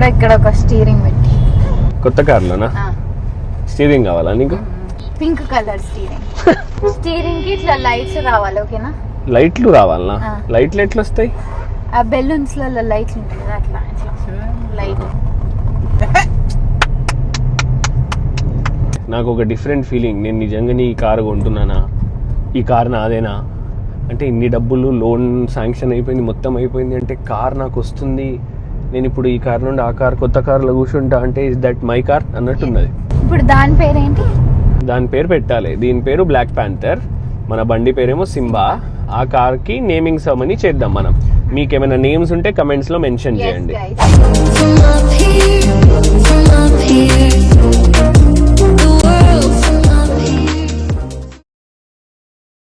కూడా ఇక్కడ ఒక స్టీరింగ్ పెట్టి. కొత్త కార్లోనా? స్టీరింగ్ కావాలా నీకు? Pink colour steering. స్టీరింగ్ కి ఇట్లా లైట్స్ రావాలి, ఓకేనా? లైట్లు రావాలనా? లైట్లు ఎట్లా వస్తాయి? ఆ బెలూన్స్ లలో లైట్లు ఉంటాయి కదా, అట్లా లైట్. నాకు ఒక డిఫరెంట్ ఫీలింగ్. నేను నిజంగా ఈ కారు కొంటున్నానా, ఈ కార్ నాదేనా అంటే, ఇన్ని డబ్బులు లోన్ శాంక్షన్ అయిపోయింది, మొత్తం అయిపోయింది అంటే కార్ నాకు వస్తుంది, నేను ఇప్పుడు ఈ కార్ నుండి ఆ కార్ కొత్త కార్లో కూర్చుంటా అంటే ఇస్ దట్ మై కార్ అన్నట్టున్నది. ఇప్పుడు దాని పేరేంటి? దాని పేరు పెట్టాలి. దీని పేరు బ్లాక్ ప్యాంథర్, మన బండి పేరేమో సింబా. ఆ కార్కి నేమింగ్ సెరమనీ చేద్దాం మనం. మీకు ఏమైనా నేమ్స్ ఉంటే కమెంట్స్ లో మెన్షన్ చేయండి.